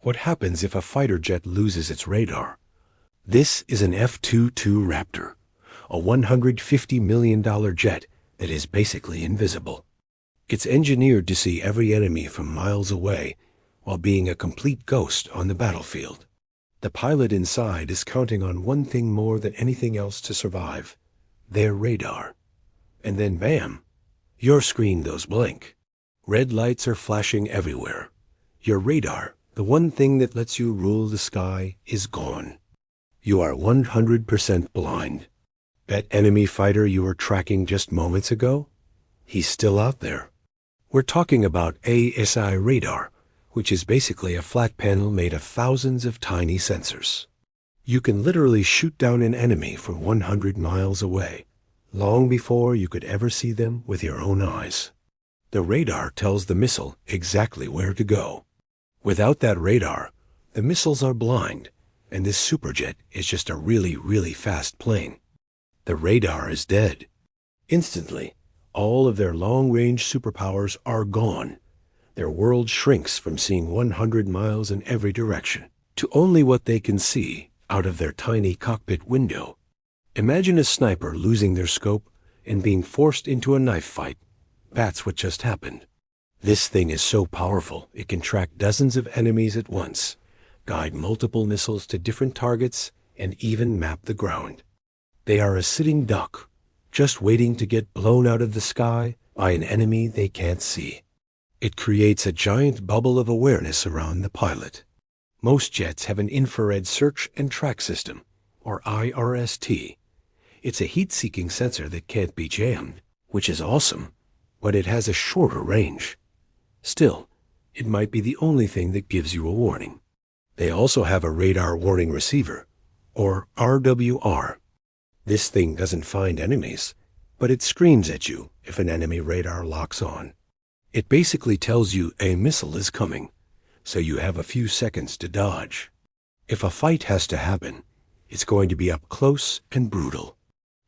What happens if a fighter jet loses its radar? This is an F-22 Raptor, a $150 million jet that is basically invisible. It's engineered to see every enemy from miles away while being a complete ghost on the battlefield. The pilot inside is counting on one thing more than anything else to survive: their radar. And then bam! Your screen goes blank. Red lights are flashing everywhere. Your radar, the one thing that lets you rule the sky, is gone. You are 100% blind. That enemy fighter you were tracking just moments ago? He's still out there. We're talking about ASI radar, which is basically a flat panel made of thousands of tiny sensors. You can literally shoot down an enemy from 100 miles away, long before you could ever see them with your own eyes. The radar tells the missile exactly where to go. Without that radar, the missiles are blind, and this superjet is just a really, really fast plane. The radar is dead. Instantly, all of their long-range superpowers are gone. Their world shrinks from seeing 100 miles in every direction to only what they can see out of their tiny cockpit window. Imagine a sniper losing their scope and being forced into a knife fight. That's what just happened. This thing is so powerful it can track dozens of enemies at once, guide multiple missiles to different targets, and even map the ground. They are a sitting duck, just waiting to get blown out of the sky by an enemy they can't see. It creates a giant bubble of awareness around the pilot. Most jets have an infrared search and track system, or IRST. It's a heat-seeking sensor that can't be jammed, which is awesome, but it has a shorter range. Still, it might be the only thing that gives you a warning. They also have a radar warning receiver, or RWR. This thing doesn't find enemies, but it screams at you if an enemy radar locks on. It basically tells you a missile is coming, so you have a few seconds to dodge. If a fight has to happen, it's going to be up close and brutal.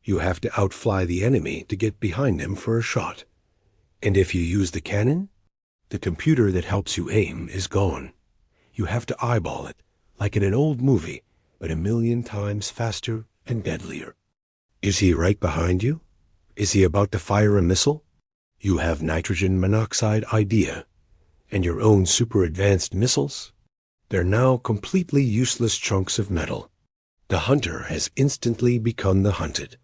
You have to outfly the enemy to get behind them for a shot. And if you use the cannon, the computer that helps you aim is gone. You have to eyeball it, like in an old movie, but 1,000,000 times faster and deadlier. Is he right behind you? Is he about to fire a missile? You have nitrogen monoxide idea, and your own super advanced missiles? They're now completely useless chunks of metal. The hunter has instantly become the hunted.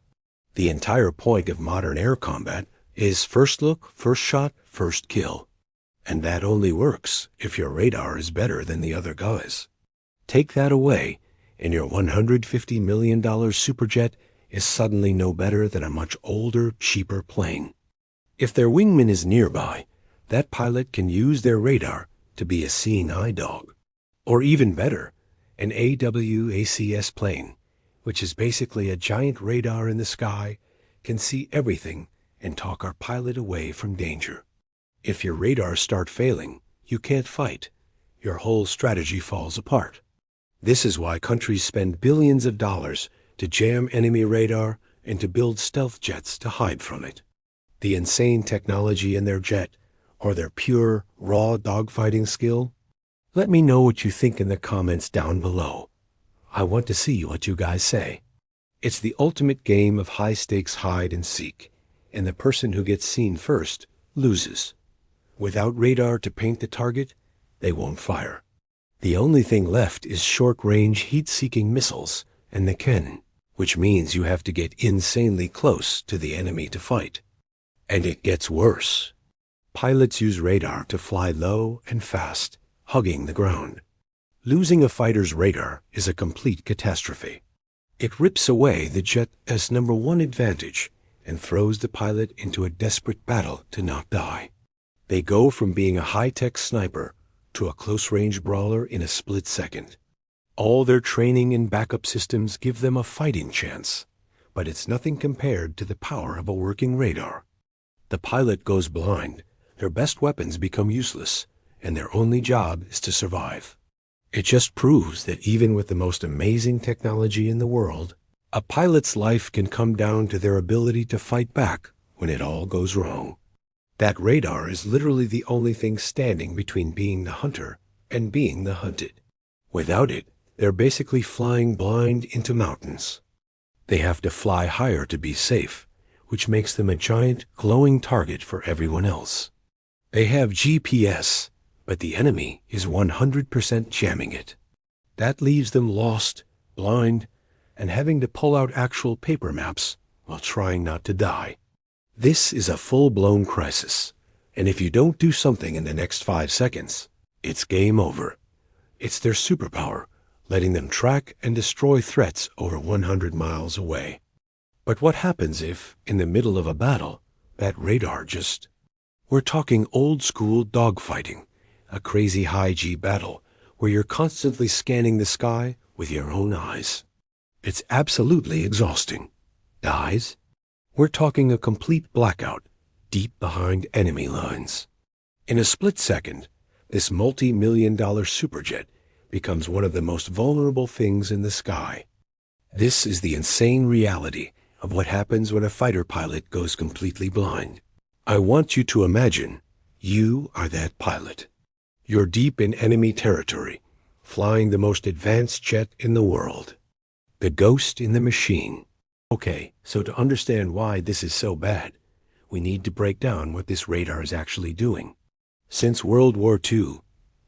The entire point of modern air combat is first look, first shot, first kill. And that only works if your radar is better than the other guys. Take that away, and your $150 million superjet is suddenly no better than a much older, cheaper plane. If their wingman is nearby, that pilot can use their radar to be a seeing eye dog. Or even better, an AWACS plane, which is basically a giant radar in the sky, can see everything and talk our pilot away from danger. If your radars start failing, you can't fight. Your whole strategy falls apart. This is why countries spend billions of dollars to jam enemy radar and to build stealth jets to hide from it. The insane technology in their jet, or their pure, raw dogfighting skill? Let me know what you think in the comments down below. I want to see what you guys say. It's the ultimate game of high-stakes hide and seek, and the person who gets seen first loses. Without radar to paint the target, they won't fire. The only thing left is short-range heat-seeking missiles and the cannon, which means you have to get insanely close to the enemy to fight. And it gets worse. Pilots use radar to fly low and fast, hugging the ground. Losing a fighter's radar is a complete catastrophe. It rips away the jet's number one advantage and throws the pilot into a desperate battle to not die. They go from being a high-tech sniper to a close-range brawler in a split second. All their training and backup systems give them a fighting chance, but it's nothing compared to the power of a working radar. The pilot goes blind, their best weapons become useless, and their only job is to survive. It just proves that even with the most amazing technology in the world, a pilot's life can come down to their ability to fight back when it all goes wrong. That radar is literally the only thing standing between being the hunter and being the hunted. Without it, they're basically flying blind into mountains. They have to fly higher to be safe, which makes them a giant, glowing target for everyone else. They have GPS, but the enemy is 100% jamming it. That leaves them lost, blind, and having to pull out actual paper maps while trying not to die. This is a full-blown crisis, and if you don't do something in the next 5 seconds, it's game over. It's their superpower, letting them track and destroy threats over 100 miles away. But what happens if, in the middle of a battle, that radar just... We're talking old-school dogfighting, a crazy high-G battle where you're constantly scanning the sky with your own eyes. It's absolutely exhausting. Dies? We're talking a complete blackout, deep behind enemy lines. In a split second, this multi-million-dollar superjet becomes one of the most vulnerable things in the sky. This is the insane reality of what happens when a fighter pilot goes completely blind. I want you to imagine you are that pilot. You're deep in enemy territory, flying the most advanced jet in the world. The ghost in the machine. Okay, so to understand why this is so bad, we need to break down what this radar is actually doing. Since World War II,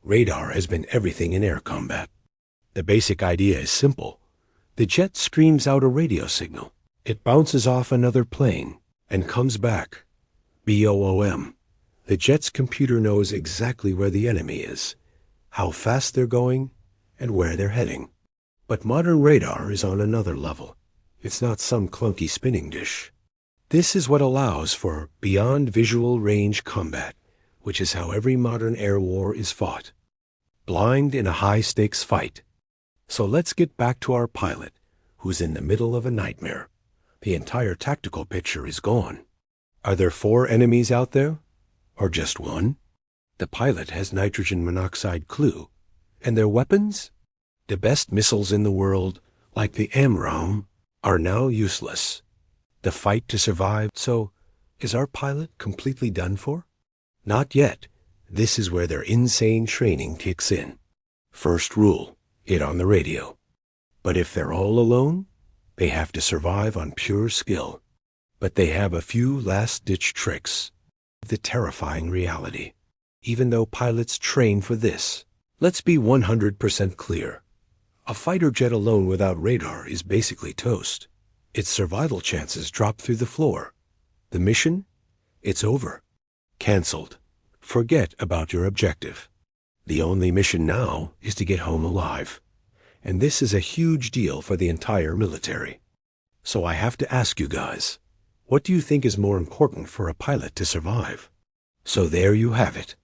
radar has been everything in air combat. The basic idea is simple. The jet screams out a radio signal. It bounces off another plane and comes back. BOOM. The jet's computer knows exactly where the enemy is, how fast they're going, and where they're heading. But modern radar is on another level. It's not some clunky spinning dish. This is what allows for beyond visual range combat, which is how every modern air war is fought. Blind in a high-stakes fight. So let's get back to our pilot, who's in the middle of a nightmare. The entire tactical picture is gone. Are there 4 enemies out there? Or just one? The pilot has nitrogen monoxide clue. And their weapons? The best missiles in the world, like the AMRAAM, are now useless. The fight to survive. So, is our pilot completely done for? Not yet. This is where their insane training kicks in. First rule, hit on the radio. But if they're all alone, they have to survive on pure skill. But they have a few last-ditch tricks. The terrifying reality. Even though pilots train for this, let's be 100% clear. A fighter jet alone without radar is basically toast. Its survival chances drop through the floor. The mission? It's over. Cancelled. Forget about your objective. The only mission now is to get home alive. And this is a huge deal for the entire military. So I have to ask you guys, what do you think is more important for a pilot to survive? So there you have it.